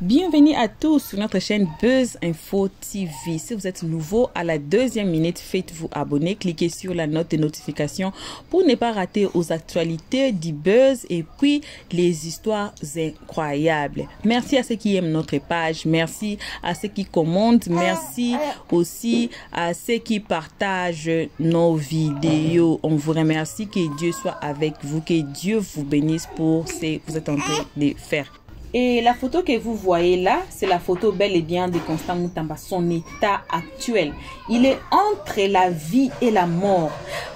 Bienvenue à tous sur notre chaîne Buzz Info TV. Si vous êtes nouveau à la deuxième minute, faites-vous abonner, cliquez sur la note de notification pour ne pas rater aux actualités du buzz et puis les histoires incroyables. Merci à ceux qui aiment notre page, merci à ceux qui commentent, merci aussi à ceux qui partagent nos vidéos. On vous remercie, que Dieu soit avec vous, que Dieu vous bénisse pour ce que vous êtes en train de faire. Et la photo que vous voyez là, c'est la photo bel et bien de Constant Moutamba, son état actuel. Il est entre la vie et la mort.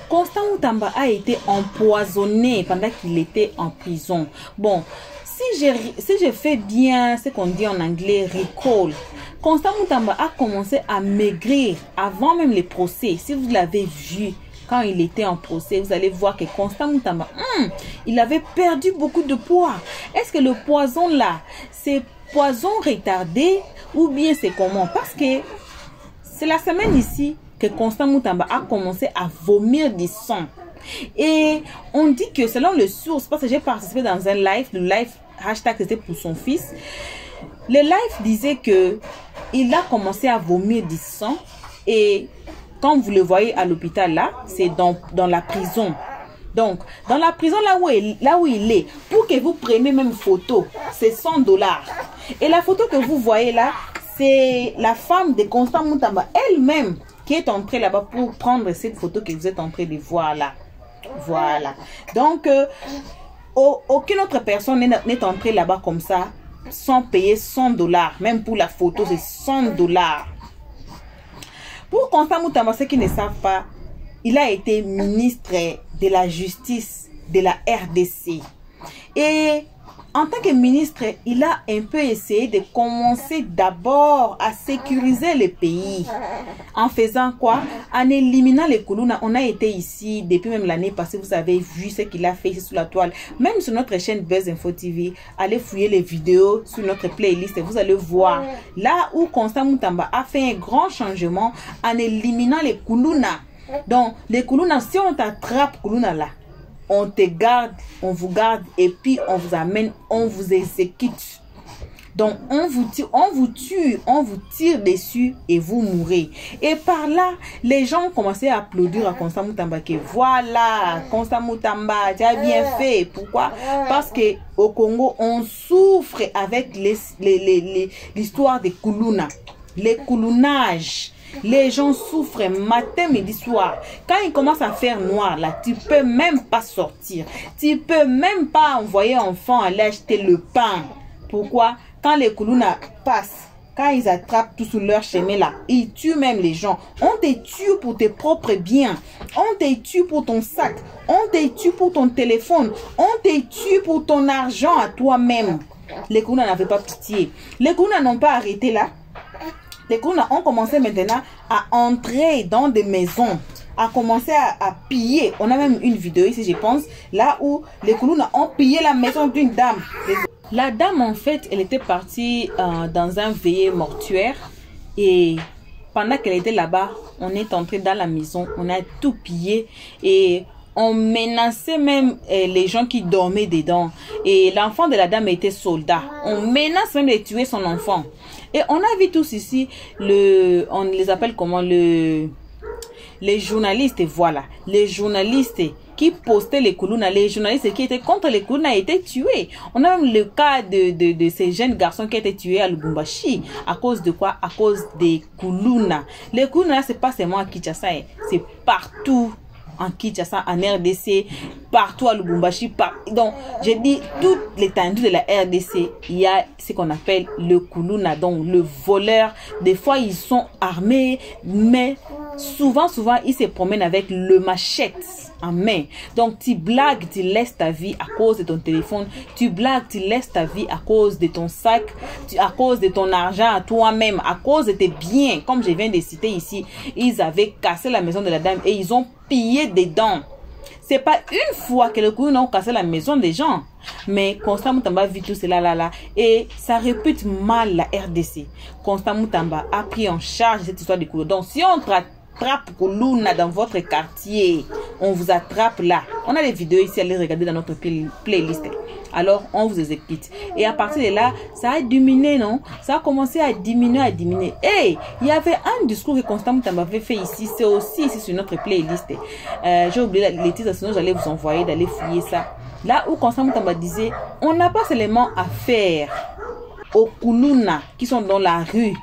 Constant Moutamba a été empoisonné pendant qu'il était en prison. Bon, si je fais bien ce qu'on dit en anglais, recall, Constant Moutamba a commencé à maigrir avant même les procès. Si vous l'avez vu, quand il était en procès, vous allez voir que Constant Moutamba, il avait perdu beaucoup de poids. Est-ce que le poison là, c'est poison retardé ou bien c'est comment? Parce que c'est la semaine ici que Constant Moutamba a commencé à vomir du sang. Et on dit que selon les sources, parce que j'ai participé dans un live, le live hashtag c'était pour son fils, le live disait que il a commencé à vomir du sang et comme vous le voyez à l'hôpital là, c'est dans la prison. Donc, dans la prison là où il est, pour que vous preniez même photo, c'est $100. Et la photo que vous voyez là, c'est la femme de Constant Moutamba elle-même qui est entrée là-bas pour prendre cette photo que vous êtes en train de voir là. Voilà. Donc, aucune autre personne n'est entrée là-bas comme ça sans payer $100. Même pour la photo, c'est $100. Pour Constant Moutamba, ceux qui ne savent pas, il a été ministre de la Justice de la RDC. Et en tant que ministre, il a un peu essayé de commencer d'abord à sécuriser le pays. En faisant quoi? En éliminant les Koulouna. On a été ici depuis même l'année passée. Vous avez vu ce qu'il a fait ici sur la toile. Même sur notre chaîne Buzz Info TV, allez fouiller les vidéos sur notre playlist et vous allez voir là où Constant Moutamba a fait un grand changement en éliminant les Koulouna. Donc, les Koulouna, si on t'attrape Koulouna là, on te garde, on vous garde et puis on vous amène, on vous exécute. Donc on vous tue, on vous tire dessus et vous mourrez. Et par là, les gens ont commencé à applaudir à Constant Moutamba que voilà, Constant Moutamba, tu as bien fait. Pourquoi? Parce que au Congo, on souffre avec l'histoire des Koulouna, les Koulounages. Les gens souffrent matin, midi, soir. Quand il commence à faire noir, là, tu peux même pas sortir. Tu peux même pas envoyer enfant aller acheter le pain. Pourquoi? Quand les Koulouna passent, quand ils attrapent tout sur leur chemin là, ils tuent même les gens. On te tue pour tes propres biens. On te tue pour ton sac. On te tue pour ton téléphone. On te tue pour ton argent à toi-même. Les Koulouna n'avaient pas pitié. Les Koulouna n'ont pas arrêté là. Les Koulouna ont commencé maintenant à entrer dans des maisons, à commencer à piller. On a même une vidéo ici, je pense, là où les Koulouna ont pillé la maison d'une dame. La dame, en fait, elle était partie dans un veillé mortuaire et pendant qu'elle était là-bas, on est entré dans la maison, on a tout pillé et on menaçait même les gens qui dormaient dedans. Et l'enfant de la dame était soldat. On menace même de tuer son enfant. Et on a vu tous ici, on les appelle comment, les journalistes, voilà. Les journalistes qui postaient les Koulouna, les journalistes qui étaient contre les Koulouna étaient tués. On a même le cas de ces jeunes garçons qui étaient tués à Lubumbashi. À cause de quoi? À cause des Koulouna. Les Koulouna, c'est pas seulement à Kinshasa, c'est partout. En Kinshasa, en RDC, partout à Lubumbashi. Donc, j'ai dit, toute l'étendue de la RDC, il y a ce qu'on appelle le Koulouna, donc le voleur. Des fois, ils sont armés, mais souvent, ils se promènent avec le machette en main. Donc, tu blagues, tu laisses ta vie à cause de ton téléphone. Tu blagues, tu laisses ta vie à cause de ton sac, à cause de ton argent à toi-même, à cause de tes biens. Comme je viens de citer ici, ils avaient cassé la maison de la dame et ils ont pillé dedans. C'est pas une fois que les Koulouna ont cassé la maison des gens. Mais Constant Moutamba vit tout cela là. Et ça répute mal la RDC. Constant Moutamba a pris en charge cette histoire de Koulouna. Donc si on attrape Koulouna dans votre quartier, on vous attrape là. On a des vidéos ici, allez regarder dans notre playlist. alors on vous exécute. Et à partir de là, ça a diminué, non? Ça a commencé à diminuer. Et il y avait un discours que Constant Mutamba avait fait ici, c'est aussi ici sur notre playlist. J'ai oublié les titres, sinon j'allais vous envoyer d'aller fouiller ça. Là où Constant Mutamba disait, on n'a pas seulement affaire aux Kuluna qui sont dans la rue.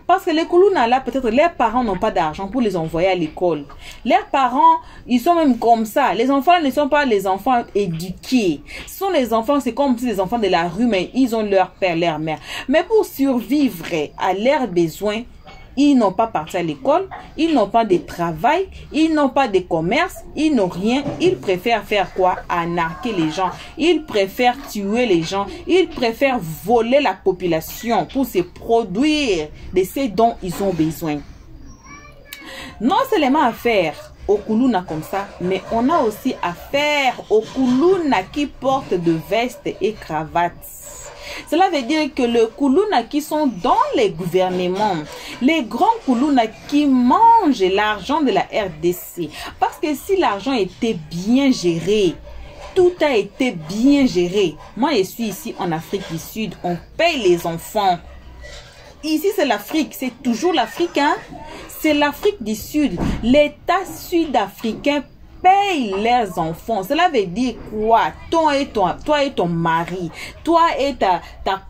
Parce que les Kuluna là, peut-être leurs parents n'ont pas d'argent pour les envoyer à l'école. Leurs parents, ils sont même comme ça. Les enfants ne sont pas les enfants éduqués. Ce sont les enfants, c'est comme si les enfants de la rue, mais ils ont leur père, leur mère. Mais pour survivre à leurs besoins, ils n'ont pas parti à l'école, ils n'ont pas de travail, ils n'ont pas de commerce, ils n'ont rien. Ils préfèrent faire quoi? Arnaquer les gens. Ils préfèrent tuer les gens. Ils préfèrent voler la population pour se produire de ce dont ils ont besoin. Non seulement affaire aux Kuluna comme ça, mais on a aussi affaire aux Kuluna qui portent de vestes et cravates. Cela veut dire que les Kuluna qui sont dans les gouvernements, les grands Kuluna qui mangent l'argent de la RDC, parce que si l'argent était bien géré, tout a été bien géré. Moi, je suis ici en Afrique du Sud, on paye les enfants. Ici, c'est l'Afrique, c'est toujours l'Afrique, hein? C'est l'Afrique du Sud. L'État sud-africain paye leurs enfants. Cela veut dire quoi? Toi et ton mari, toi et ta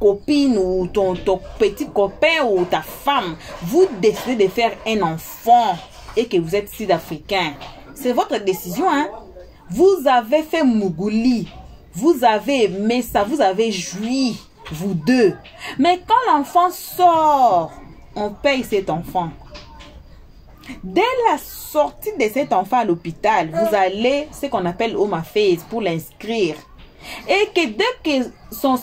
copine ou ton petit copain ou ta femme, vous décidez de faire un enfant et que vous êtes sud-africain. C'est votre décision, hein? Vous avez fait Mougouli, vous avez aimé ça, vous avez joui, vous deux. Mais quand l'enfant sort, on paye cet enfant. Dès la sortie de cet enfant à l'hôpital, vous allez ce qu'on appelle Home Affairs pour l'inscrire. Et que dès que son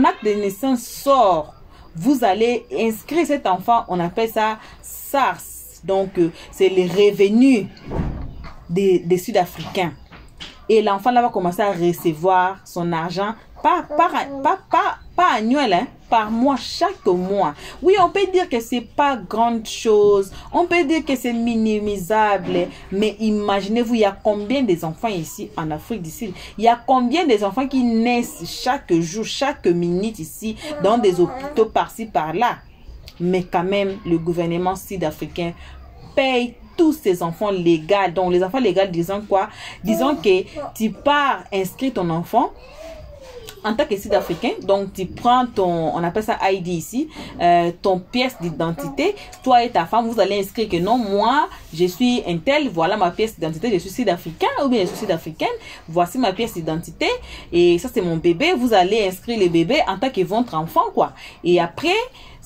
acte de naissance sort, vous allez inscrire cet enfant, on appelle ça SARS. Donc, c'est les revenus des Sud-Africains. Et l'enfant là va commencer à recevoir son argent pas annuel, hein, par mois, chaque mois. Oui, on peut dire que c'est pas grande chose, on peut dire que c'est minimisable, mais imaginez-vous, il y a combien des enfants ici en Afrique du Sud? Il y a combien des enfants qui naissent chaque jour, chaque minute ici, dans des hôpitaux par-ci, par-là? Mais quand même, le gouvernement sud-africain paye tous ces enfants légaux. Donc, les enfants légaux, disons quoi? Disons que tu pars inscrire ton enfant en tant que sud-africain, donc tu prends ton, on appelle ça ID ici, ton pièce d'identité, toi et ta femme, vous allez inscrire que non, moi, je suis un tel, voilà ma pièce d'identité, je suis sud-africain, ou bien je suis sud-africaine, voici ma pièce d'identité, et ça c'est mon bébé, vous allez inscrire le bébé en tant que votre enfant, quoi. Et après,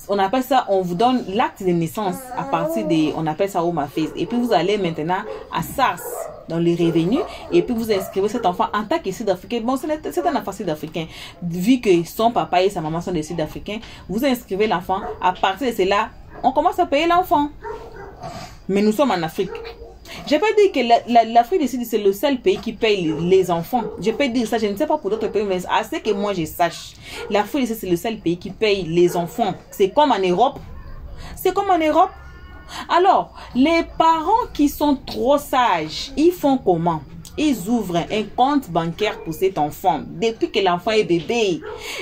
on appelle ça, on vous donne l'acte de naissance à partir de, on appelle ça Home Affairs. Et puis vous allez maintenant à SARS, dans les revenus, et puis vous inscrivez cet enfant en tant que sud-africain. Bon, c'est un enfant sud-africain. Vu que son papa et sa maman sont des sud-africains, vous inscrivez l'enfant. À partir de cela, on commence à payer l'enfant. Mais nous sommes en Afrique. Je peux dire que l'Afrique du Sud, c'est le seul pays qui paye les enfants. Je peux dire ça, je ne sais pas pour d'autres pays, mais à ce que moi je sache, l'Afrique du Sud, c'est le seul pays qui paye les enfants. C'est comme en Europe. C'est comme en Europe. Alors, les parents qui sont trop sages, ils font comment? Ils ouvrent un compte bancaire pour cet enfant depuis que l'enfant est bébé.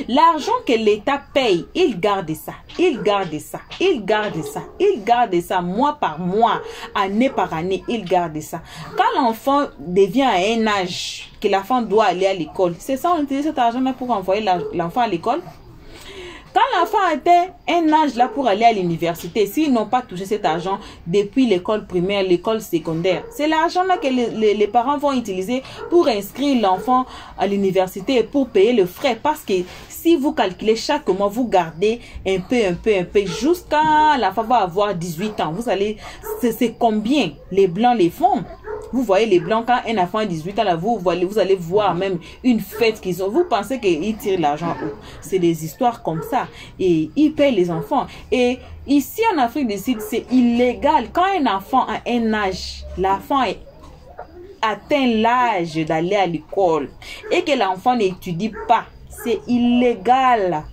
L'argent que l'État paye, il garde ça, il garde ça, il garde ça, il garde ça mois par mois, année par année, il garde ça. Quand l'enfant devient à un âge que l'enfant doit aller à l'école, c'est ça, on utilise cet argent-là pour envoyer l'enfant à l'école. Quand l'enfant atteint un âge là pour aller à l'université, s'ils n'ont pas touché cet argent depuis l'école primaire, l'école secondaire, c'est l'argent là que les parents vont utiliser pour inscrire l'enfant à l'université et pour payer le frais. Parce que si vous calculez chaque mois, vous gardez un peu, jusqu'à l'enfant va avoir 18 ans. Vous allez, c'est combien les blancs les font? Vous voyez les blancs, quand un enfant a 18 ans, là, vous allez voir même une fête qu'ils ont. Vous pensez qu'ils tirent l'argent où? C'est des histoires comme ça. Et ils payent les enfants. Et ici en Afrique du Sud, c'est illégal. Quand un enfant a un âge, l'enfant atteint l'âge d'aller à l'école et que l'enfant n'étudie pas, c'est illégal.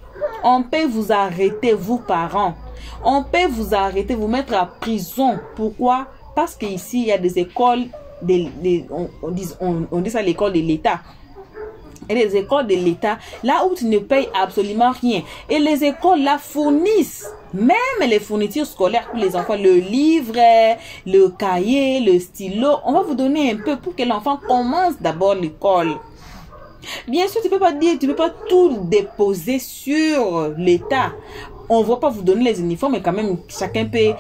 On peut vous arrêter, vous parents. On peut vous arrêter, vous mettre à prison. Pourquoi? Parce qu'ici, il y a des écoles, on dit ça l'école de l'État. et les écoles de l'État, là où tu ne payes absolument rien. Et les écoles là fournissent même les fournitures scolaires pour les enfants, le livret, le cahier, le stylo. On va vous donner un peu pour que l'enfant commence d'abord l'école. Bien sûr, tu peux pas tout déposer sur l'État. On ne va pas vous donner les uniformes, mais quand même, chacun peut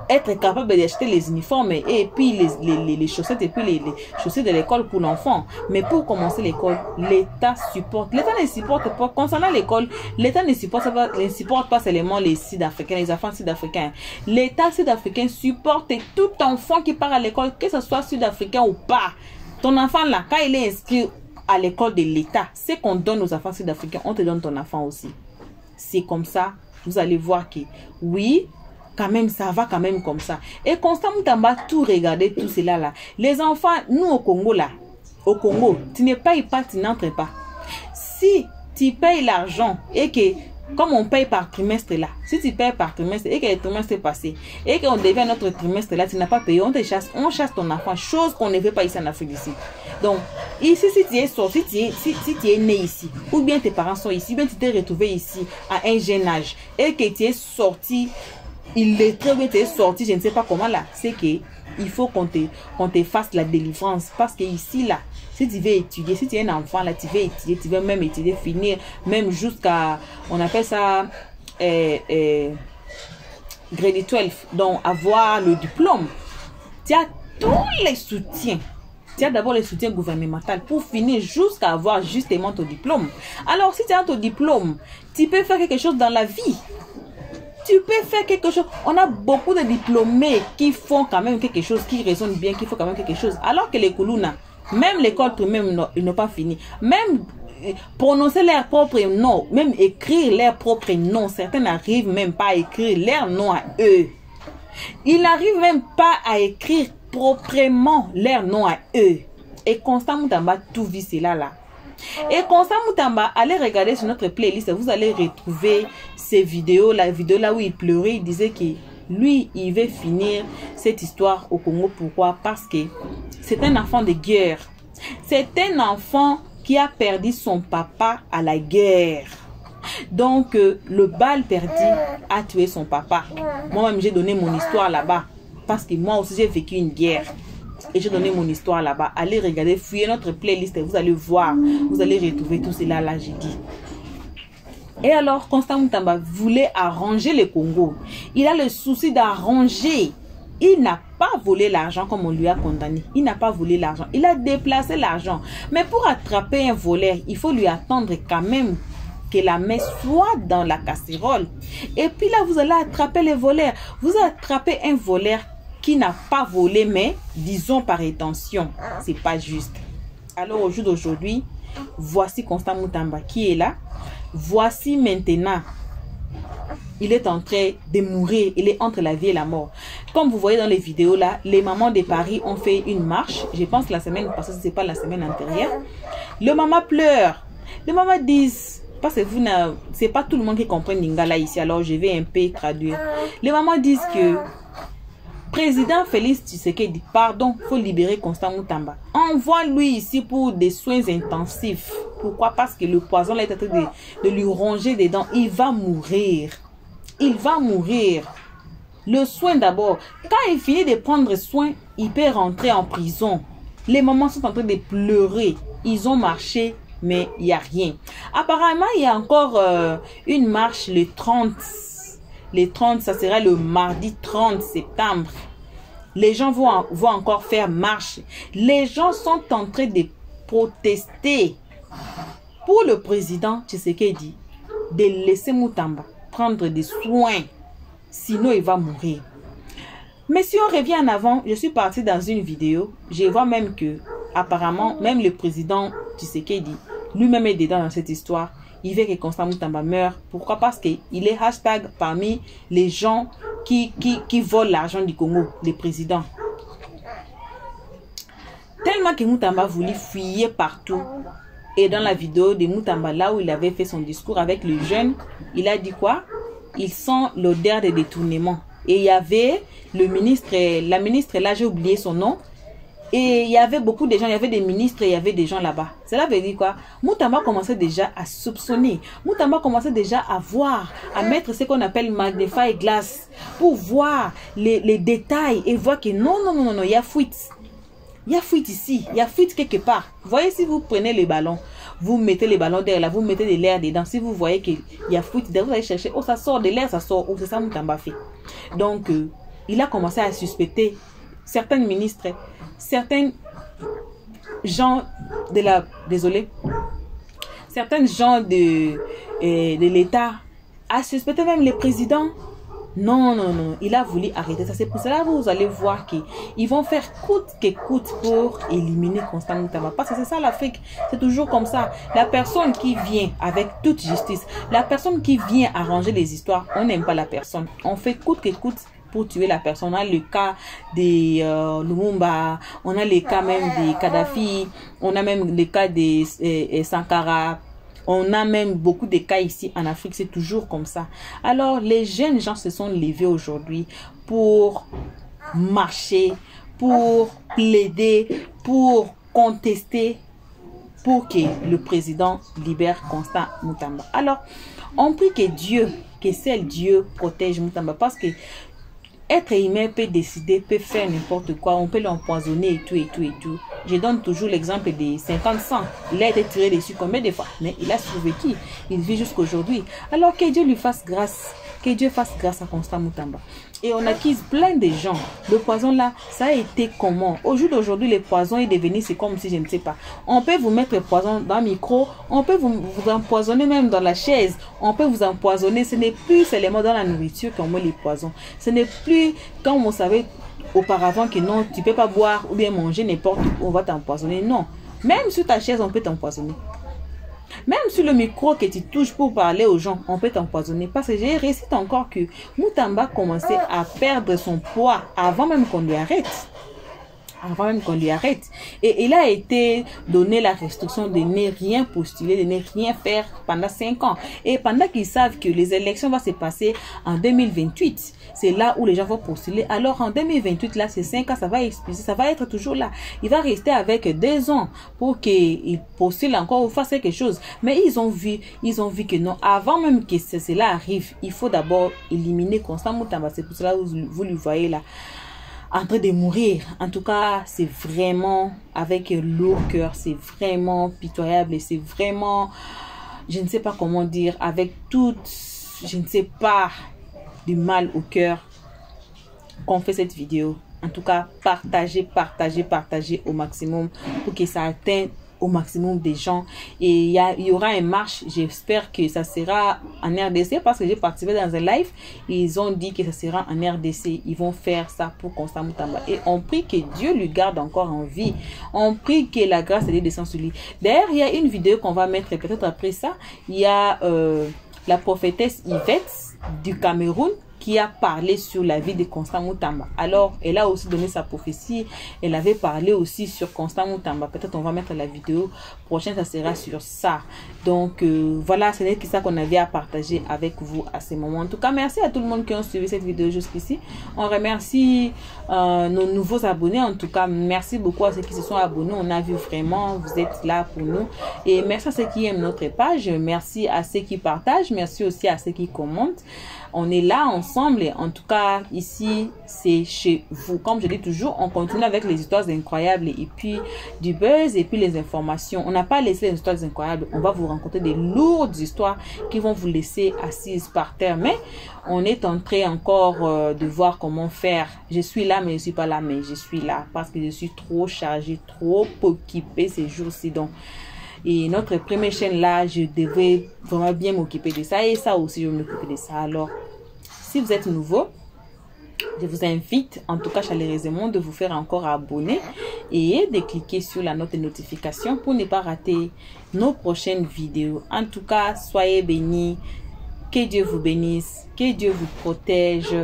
être capable d'acheter les uniformes et puis les chaussettes et puis les chaussettes de l'école pour l'enfant. Mais pour commencer l'école, l'État supporte. L'État ne supporte pas. Concernant l'école, l'État ne supporte pas seulement les Sud-Africains, les enfants sud-africains. L'État sud-africain supporte tout enfant qui part à l'école, que ce soit sud-africain ou pas. Ton enfant là, quand il est inscrit à l'école de l'État, c'est qu'on donne aux enfants sud-africains, on te donne ton enfant aussi. C'est comme ça, vous allez voir que oui, quand même, ça va quand même comme ça. Et Constant Moutamba, tout regarder, tout cela là. Les enfants, nous au Congo là, au Congo, tu ne payes pas, tu n'entres pas. Si tu payes l'argent et que, comme on paye par trimestre là, si tu payes par trimestre et que le trimestre est passé et qu'on devient notre trimestre là, tu n'as pas payé, on te chasse, on chasse ton enfant, chose qu'on ne veut pas ici en Afrique d'ici. Donc, ici, si tu es sorti, si tu es né ici, ou bien tes parents sont ici, ou bien tu t'es retrouvé ici à un jeune âge et que tu es sorti, il est très bien, tu es sorti, je ne sais pas comment là, c'est que il faut qu'on te fasse la délivrance. Parce que ici là, si tu veux étudier, si tu es un enfant là, tu veux étudier, tu veux même étudier, finir, même jusqu'à, on appelle ça grade 12, donc avoir le diplôme. Tu as tous les soutiens. Tu as d'abord les soutiens gouvernementaux pour finir jusqu'à avoir justement ton diplôme. Alors si tu as ton diplôme, tu peux faire quelque chose dans la vie. Tu peux faire quelque chose. On a beaucoup de diplômés qui font quand même quelque chose, qui raisonnent bien, qui font quand même quelque chose. Alors que les Koulouna, même l'école primaire, ils n'ont pas fini. Même prononcer leur propre nom, même écrire leur propre nom. Certains n'arrivent même pas à écrire leur nom à eux. Ils n'arrivent même pas à écrire proprement leur nom à eux. Et Constant Moutamba tout vit cela là. Et Constant Moutamba, allez regarder sur notre playlist, vous allez retrouver ces vidéos, la vidéo là où il pleurait, il disait que lui, il veut finir cette histoire au Congo. Pourquoi? Parce que c'est un enfant de guerre. C'est un enfant qui a perdu son papa à la guerre. Donc, le bal perdu a tué son papa. Moi-même, j'ai donné mon histoire là-bas. Parce que moi aussi, j'ai vécu une guerre. Et j'ai donné mon histoire là-bas. Allez regarder, fouillez notre playlist et vous allez voir. Vous allez retrouver tout cela là, j'ai dit. Et alors, Constant Moutamba voulait arranger le Congo. Il a le souci d'arranger. Il n'a pas volé l'argent comme on lui a condamné. Il n'a pas volé l'argent. Il a déplacé l'argent. Mais pour attraper un voleur, il faut lui attendre quand même que la main soit dans la casserole. Et puis là, vous allez attraper les voleurs. Vous attrapez un voleur qui n'a pas volé, mais disons par intention. C'est pas juste. Alors au jour d'aujourd'hui, voici Constant Moutamba qui est là. Voici maintenant, il est en train de mourir. Il est entre la vie et la mort. Comme vous voyez dans les vidéos là, les mamans de Paris ont fait une marche. Je pense la semaine passée, c'est pas la semaine antérieure. Le maman pleure. Les mamans disent, parce que vous n'avez, c'est pas tout le monde qui comprend Lingala ici. Alors je vais un peu traduire. Les mamans disent que Président Félix Tshisekedi, pardon, faut libérer Constant Moutamba. Envoie-lui ici pour des soins intensifs. Pourquoi? Parce que le poison là est en train de lui ronger des dents. Il va mourir. Il va mourir. Le soin d'abord. Quand il finit de prendre soin, il peut rentrer en prison. Les mamans sont en train de pleurer. Ils ont marché, mais il n'y a rien. Apparemment, il y a encore une marche le 30. Les 30, ça sera le mardi 30 septembre. Les gens vont encore faire marche. Les gens sont en train de protester pour le président Tshisekedi de laisser Moutamba prendre des soins. Sinon, il va mourir. Mais si on revient en avant, je suis partie dans une vidéo. Je vois même que, apparemment, même le président Tshisekedi, lui-même est dedans dans cette histoire. Il veut que Constant Moutamba meure. Pourquoi? Parce qu'il est hashtag parmi les gens qui volent l'argent du Congo, les présidents. Tellement que Moutamba voulait fuyer partout. Et dans la vidéo de Moutamba, là où il avait fait son discours avec les jeunes, il a dit quoi? Ils sont l'odeur des détournements. Et il y avait le ministre, la ministre, là j'ai oublié son nom, Et il y avait beaucoup de gens, il y avait des ministres, il y avait des gens là-bas. Cela veut dire quoi? Moutamba commençait déjà à soupçonner. Moutamba commençait déjà à voir, à mettre ce qu'on appelle magnify glass pour voir les détails et voir que non, il y a fuite. Il y a fuite ici, il y a fuite quelque part. Vous voyez, si vous prenez les ballons, vous mettez les ballons derrière là, vous mettez de l'air dedans. Si vous voyez qu'il y a fuite, vous allez chercher, oh ça sort de l'air, ça sort, oh c'est ça Moutamba fait. Donc, il a commencé à suspecter certains ministres, certains gens de la... Désolé. Certains gens de l'État, à suspecter même les présidents. Non, il a voulu arrêter ça. C'est pour cela que vous allez voir qu'ils vont faire coûte que coûte pour éliminer Constant Moutamba. Parce que c'est ça l'Afrique, c'est toujours comme ça. La personne qui vient avec toute justice, la personne qui vient arranger les histoires, on n'aime pas la personne. On fait coûte que coûte pour tuer la personne. On a le cas des Lumumba, on a le cas même des Kadhafi, on a même le cas des Sankara. On a même beaucoup de cas ici en Afrique, c'est toujours comme ça. Alors, les jeunes gens se sont levés aujourd'hui pour marcher, pour plaider, pour contester, pour que le président libère Constant Moutamba. Alors, on prie que Dieu, que seul Dieu protège Moutamba, parce que être humain peut décider, peut faire n'importe quoi. On peut l'empoisonner et tout, et tout, et tout. Je donne toujours l'exemple des 50 cents. Il a été tiré dessus combien de fois? Mais il a survécu. Il vit jusqu'aujourd'hui. Alors que Dieu lui fasse grâce. Que Dieu fasse grâce à Constant Moutamba. Et on accuse plein de gens. Le poison là, ça a été comment? Au jour d'aujourd'hui, le poison est devenu, c'est comme si je ne sais pas. On peut vous mettre le poison dans le micro. On peut vous empoisonner même dans la chaise. On peut vous empoisonner. Ce n'est plus seulement dans la nourriture qu'on met les poisons. Ce n'est plus comme on savait auparavant que non, tu ne peux pas boire ou bien manger n'importe où, on va t'empoisonner. Non. Même sur ta chaise, on peut t'empoisonner. Même sur le micro que tu touches pour parler aux gens, on peut t'empoisonner. Parce que j'ai récité encore que Moutamba commençait à perdre son poids avant même qu'on lui arrête. Avant même qu'on lui arrête. Et il a été donné la restriction de ne rien postuler, de ne rien faire pendant 5 ans. Et pendant qu'ils savent que les élections vont se passer en 2028, c'est là où les gens vont postuler. Alors en 2028, là, ces 5 ans, ça va expulser, ça va être toujours là. Il va rester avec 2 ans pour qu'il postule encore ou fasse quelque chose. Mais ils ont vu que non, avant même que cela arrive, il faut d'abord éliminer Constant Moutamba. C'est pour cela que vous le voyez là, en train de mourir. En tout cas, c'est vraiment avec lourd cœur, c'est vraiment pitoyable et c'est vraiment, je ne sais pas comment dire, avec toute, je ne sais pas, du mal au cœur qu'on fait cette vidéo. En tout cas, partagez au maximum pour que ça atteigne au maximum des gens. Et il y aura une marche, j'espère que ça sera en RDC, parce que j'ai participé dans un live, ils ont dit que ça sera en RDC, ils vont faire ça pour Constant Moutamba. Et on prie que Dieu lui garde encore en vie, on prie que la grâce de Dieu descende sur lui. D'ailleurs, il y a une vidéo qu'on va mettre peut-être après ça, il y a la prophétesse Yvette du Cameroun qui a parlé sur la vie de Constant Moutamba. Alors, elle a aussi donné sa prophétie. Elle avait parlé aussi sur Constant Moutamba. Peut-être on va mettre la vidéo prochaine, ça sera sur ça. Donc, voilà, c'est ça qu'on avait à partager avec vous à ce moment. En tout cas, merci à tout le monde qui a suivi cette vidéo jusqu'ici. On remercie nos nouveaux abonnés. En tout cas, merci beaucoup à ceux qui se sont abonnés. On a vu vraiment, vous êtes là pour nous. Et merci à ceux qui aiment notre page. Merci à ceux qui partagent. Merci aussi à ceux qui commentent. On est là ensemble et en tout cas ici c'est chez vous. Comme je dis toujours, on continue avec les histoires incroyables et puis du buzz et puis les informations. On n'a pas laissé les histoires incroyables, on va vous raconter des lourdes histoires qui vont vous laisser assises par terre. Mais on est en train encore de voir comment faire. Je suis là mais je suis pas là, mais je suis là parce que je suis trop chargée, trop occupée ces jours-ci. Donc et notre première chaîne là, je devais vraiment bien m'occuper de ça. Et ça aussi, je vais m'occuper de ça. Alors, si vous êtes nouveau, je vous invite, en tout cas chaleureusement, de vous faire encore abonner et de cliquer sur la note de notification pour ne pas rater nos prochaines vidéos. En tout cas, soyez bénis. Que Dieu vous bénisse. Que Dieu vous protège.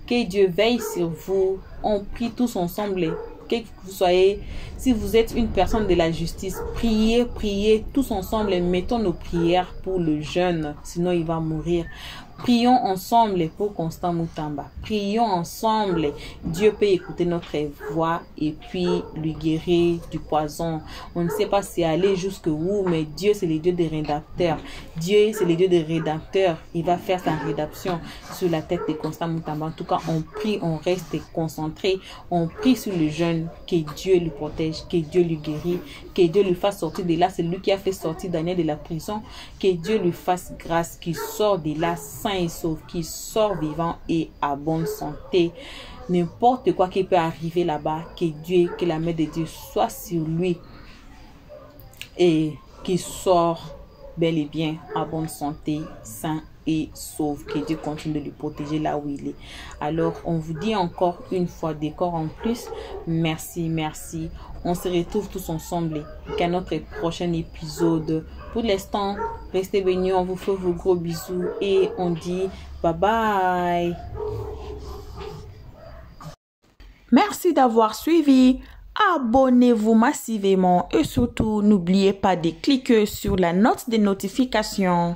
Que Dieu veille sur vous. On prie tous ensemble. Que vous soyez, si vous êtes une personne de la justice, priez tous ensemble et mettons nos prières pour le jeune, sinon il va mourir. Prions ensemble pour Constant Moutamba. Prions ensemble. Dieu peut écouter notre voix et puis lui guérir du poison. On ne sait pas si aller jusqu'où, mais Dieu, c'est le Dieu des rédacteurs. Dieu, c'est le Dieu des rédacteurs. Il va faire sa rédaction sur la tête de Constant Moutamba. En tout cas, on prie, on reste concentré. On prie sur le jeune, que Dieu lui protège, que Dieu lui guérit, que Dieu lui fasse sortir de là. C'est lui qui a fait sortir Daniel de la prison. Que Dieu lui fasse grâce, qu'il sort de là sain et sauf, qu'il sort vivant et à bonne santé. N'importe quoi qui peut arriver là-bas, que Dieu, que la main de Dieu soit sur lui et qu'il sort bel et bien à bonne santé, sain et sauf. Que Dieu continue de lui protéger là où il est. Alors, on vous dit encore une fois d'encore en plus, merci, merci. On se retrouve tous ensemble qu'à notre prochain épisode. Pour l'instant, restez bénis, on vous fait vos gros bisous et on dit bye bye. Merci d'avoir suivi. Abonnez-vous massivement et surtout n'oubliez pas de cliquer sur la note de notification.